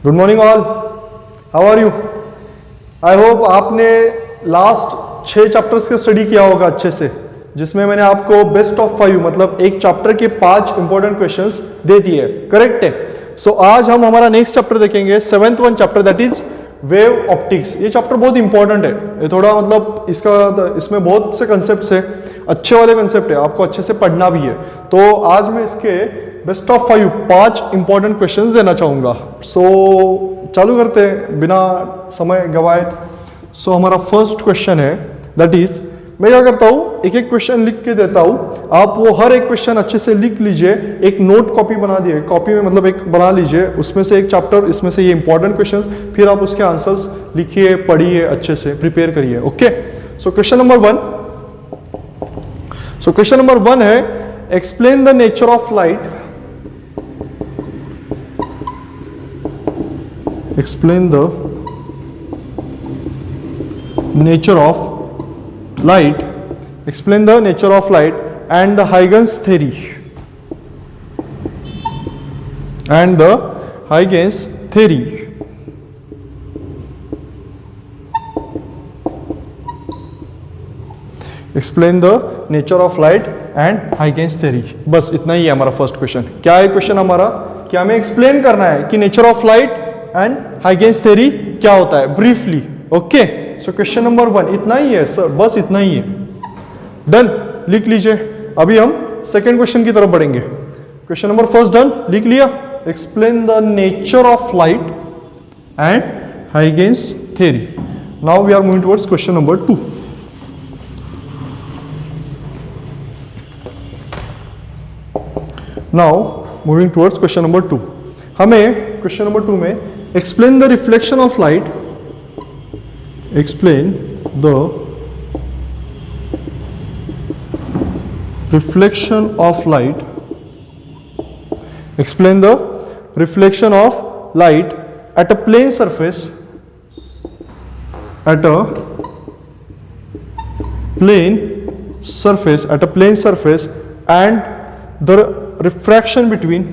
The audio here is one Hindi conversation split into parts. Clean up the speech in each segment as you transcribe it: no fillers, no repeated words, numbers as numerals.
Good morning all, how are you? I hope आपने लास्ट 6 चैप्टर्स का स्टडी किया होगा अच्छे से, जिसमें मैंने आपको बेस्ट ऑफ 5 मतलब एक चैप्टर के 5 इंपॉर्टेंट क्वेश्चंस दे दिए, करेक्ट है? सो आज हम हमारा नेक्स्ट चैप्टर देखेंगे, 7th one chapter, that is wave optics. ये चैप्टर बहुत इंपॉर्टेंट है, ये थोड़ा मतलब इसमें बहुत से कंसेप्ट है, अच्छे वाले कंसेप्ट है, आपको अच्छे से पढ़ना भी है। तो आज मैं इसके बेस्ट ऑफ 5 इंपॉर्टेंट क्वेश्चंस देना चाहूँगा। सो चालू करते हैं बिना समय गवाए। सो हमारा फर्स्ट क्वेश्चन है, दैट इज, मैं क्या करता हूँ, एक एक क्वेश्चन लिख के देता हूँ, आप वो हर एक क्वेश्चन अच्छे से लिख लीजिए, एक नोट कॉपी बना दिए, कॉपी में मतलब एक बना लीजिए, उसमें से एक चैप्टर, इसमें से ये इंपॉर्टेंट क्वेश्चंस, फिर आप उसके आंसर्स लिखिए, पढ़िए, अच्छे से प्रिपेयर करिए। ओके, सो क्वेश्चन नंबर 1। सो क्वेश्चन नंबर 1 है, explain the nature of light. Explain the nature of light. Explain the nature of light and the Huygens theory. And the Huygens theory. Explain the nature of light and Huygens theory. बस इतना ही है हमारा फर्स्ट क्वेश्चन। क्या है क्वेश्चन हमारा? कि हमें एक्सप्लेन करना है कि nature of light and Huygens theory क्या होता है, ब्रीफली। ओके, सो क्वेश्चन नंबर 1 इतना ही है सर, बस इतना ही है। डन, लिख लीजिए। अभी हम सेकेंड क्वेश्चन की तरफ बढ़ेंगे। क्वेश्चन नंबर फर्स्ट डन, लिख लिया। Explain the nature of light and Huygens theory. Now we are moving towards question number 2। Now moving towards question number 2। हमें क्वेश्चन नंबर 2 में explain the reflection of light. Explain the reflection of light. Explain the reflection of light at a plane surface. At a plane surface. At a plane surface, and the refraction between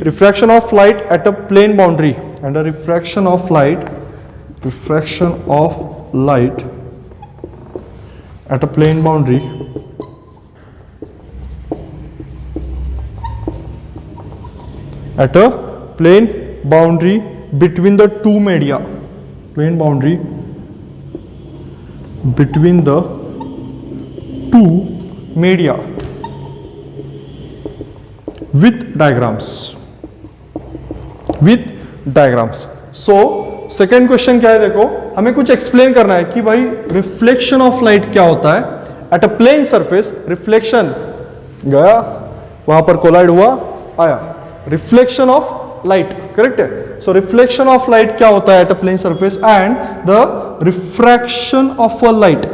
refraction of light at a plane boundary, and a refraction of light at a plane boundary between the two media, between the two media with diagrams. So second question क्या है, देखो हमें कुछ एक्सप्लेन करना है कि भाई रिफ्लेक्शन ऑफ लाइट क्या होता है at a plane surface. Reflection गया, वहां पर कोलाइड हुआ, आया, रिफ्लेक्शन ऑफ लाइट, करेक्ट है? सो रिफ्लेक्शन ऑफ लाइट क्या होता है at a plane surface, and the refraction of a light.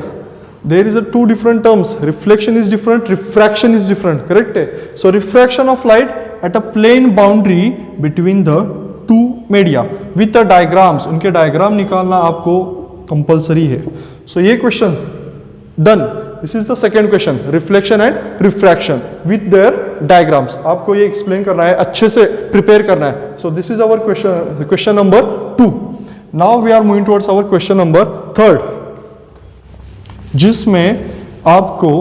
There is a 2 different terms, reflection is different, refraction is different, correct है? So refraction of light at a plane boundary between the 2 media with the diagrams. उनके डायग्राम निकालना आपको कंपल्सरी है। सो ये question done. This is the second question, reflection and refraction with their diagrams. आपको ये एक्सप्लेन करना है, अच्छे से प्रिपेयर करना है। So this is our question number 2। Now we are moving towards our question number 3, जिसमें आपको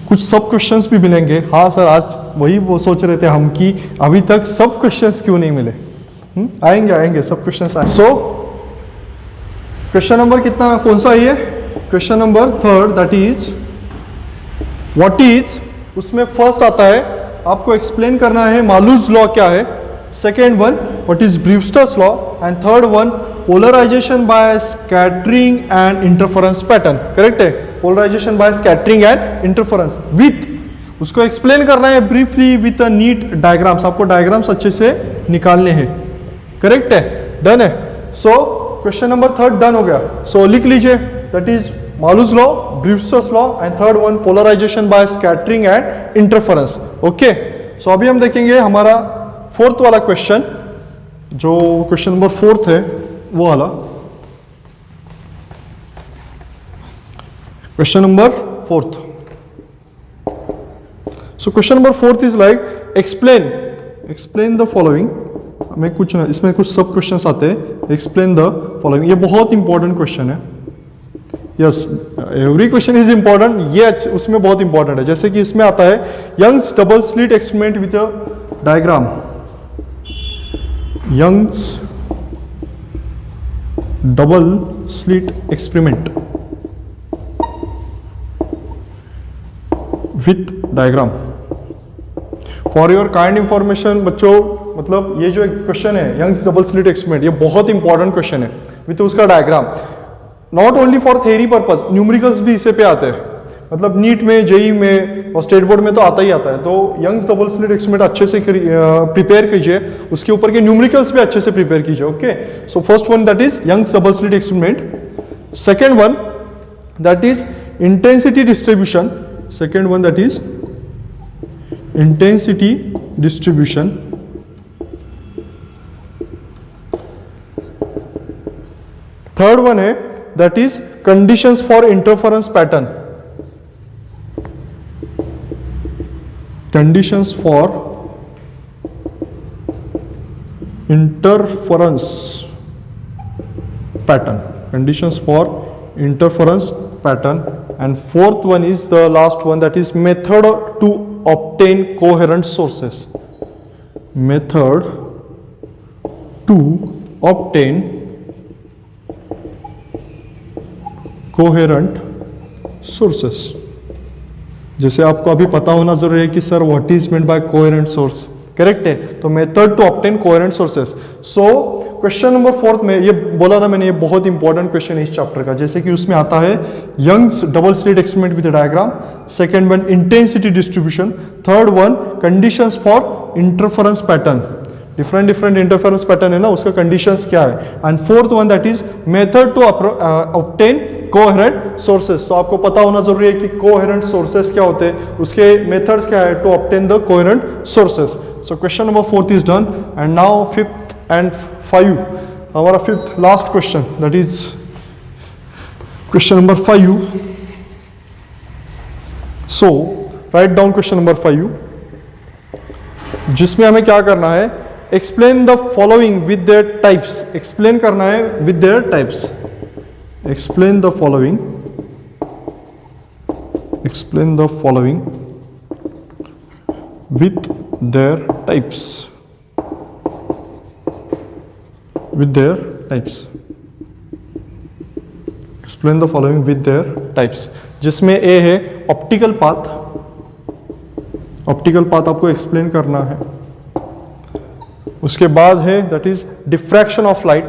कुछ सब क्वेश्चंस भी मिलेंगे। हाँ सर, आज वही वो सोच रहे थे हम कि अभी तक सब क्वेश्चंस क्यों नहीं मिले। आएंगे सब क्वेश्चंस आएंगे। सो क्वेश्चन नंबर कितना, कौन सा है? Question number 3, that is what is, उसमें फर्स्ट आता है, आपको एक्सप्लेन करना है मालूज लॉ क्या है, second one what is Brewster's law, and third one polarisation by scattering and interference pattern, correct है? Polarisation by scattering and interference with, उसको एक्सप्लेन करना है briefly with a neat diagrams. आपको डायग्राम्स अच्छे से निकालने हैं, करेक्ट है? डन है। सो क्वेश्चन नंबर 3 डन हो गया। सो लिख लीजिए, that is Malus law, Brewster's law, and third one polarisation by scattering and interference. Okay, so अभी हम देखेंगे हमारा 4th वाला क्वेश्चन, जो क्वेश्चन नंबर 4 है वो वाला। Question number 4th. So question number 4th is like explain the following. हमें कुछ ना, इसमें कुछ सब क्वेश्चंस आते हैं. Explain the following. ये बहुत इंपॉर्टेंट क्वेश्चन है. Yes, every question is important. ये उसमें बहुत इंपॉर्टेंट है. जैसे कि इसमें आता है Young's double slit experiment with a diagram. Young's double slit experiment with diagram. For your kind information बच्चों, मतलब ये जो क्वेश्चन है यंग्स डबल स्लिट एक्सपेरिमेंट, ये बहुत इंपॉर्टेंट क्वेश्चन है विथ उसका diagram. Not only for theory purpose, numericals भी इसे पे आते हैं. मतलब नीट में, जेई में और स्टेट बोर्ड में तो आता ही आता है. तो यंग्स डबल स्लिट एक्सपेरिमेंट अच्छे से प्रिपेयर कीजिए, उसके ऊपर के न्यूमेरिकल्स भी अच्छे से प्रिपेयर कीजिए. Okay, so first one that is Young's double slit experiment. Second one that is intensity distribution. Second one that is intensity distribution. Third one है that is conditions for interference pattern. Conditions for interference pattern. Conditions for interference pattern. And fourth one is the last one, that is method to obtain coherent sources. Method to obtain coherent sources. जैसे आपको अभी पता होना जरूरी है कि sir what is meant by coherent source. Correct है. तो method to obtain coherent sources. So question number 4 में ये बोला ना मैंने, ये बहुत इंपॉर्टेंट क्वेश्चन है इस चैप्टर का. जैसे कि उसमें आता है Young's double slit experiment with diagram. Second one intensity distribution. Third one conditions for interference pattern. Different interference pattern है ना, उसका कंडीशंस क्या है. And fourth one that is method to obtain coherent sources. तो आपको पता होना जरूरी है कि कोहेरेंट सोर्सेस क्या होते हैं, उसके मेथड्स क्या है to obtain the coherent sources. So question number 4 is done. And now 5th and 5, हमारा 5th last question that is question number 5. So write down question number 5, जिसमें हमें क्या करना है, explain the following with their types. Explain करना है with their types. Explain the following. Explain the following with their types. With their types. Explain the following with their types. जिसमें ए है ऑप्टिकल पाथ. ऑप्टिकल पाथ आपको एक्सप्लेन करना है. उसके बाद है that is diffraction of light.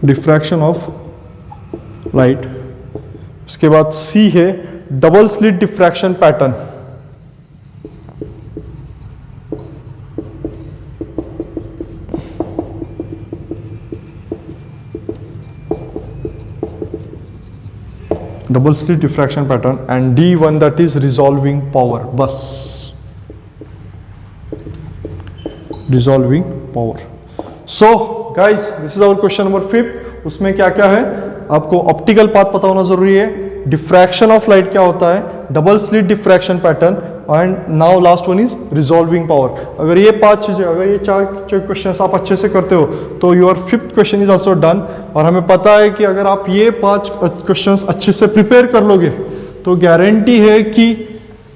Diffraction of light. उसके बाद सी है double slit diffraction pattern. Double slit diffraction pattern. And D1 that is resolving power. बस resolving power. So guys this is our question number 5. उसमें क्या क्या है, आपको ऑप्टिकल पाथ पता होना जरूरी है, डिफ्रैक्शन ऑफ लाइट क्या होता है, double slit diffraction pattern, and now last one is resolving power. अगर ये 5 चीजें, अगर ये 4 क्वेश्चंस आप अच्छे से करते हो तो your 5th question is also done. और हमें पता है कि अगर आप ये 5 क्वेश्चंस अच्छे से प्रिपेयर कर लोगे तो गारंटी है कि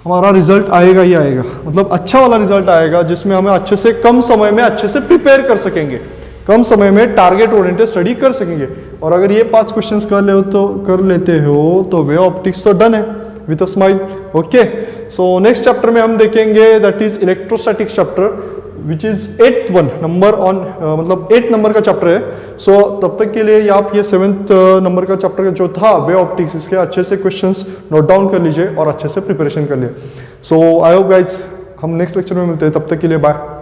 हमारा रिजल्ट आएगा ही आएगा. मतलब अच्छा वाला रिजल्ट आएगा, जिसमें हमें अच्छे से कम समय में अच्छे से प्रिपेयर कर सकेंगे, कम समय में टारगेट ओरिएंटेड स्टडी कर सकेंगे. और अगर ये 5 क्वेश्चंस कर लेते हो तो वे ऑप्टिक्स तो डन है with a smile. Okay, so next chapter में हम देखेंगे that is electrostatic chapter which is 8th one number on, मतलब 8th नंबर का चैप्टर है. सो तब तक के लिए आप ये 7th नंबर का चैप्टर जो था वे ऑप्टिक्स, इसके अच्छे से क्वेश्चंस नोट डाउन कर लीजिए और अच्छे से प्रिपरेशन कर लिए. सो आई होप गाइज हम नेक्स्ट लेक्चर में मिलते हैं. तब तक के लिए बाय.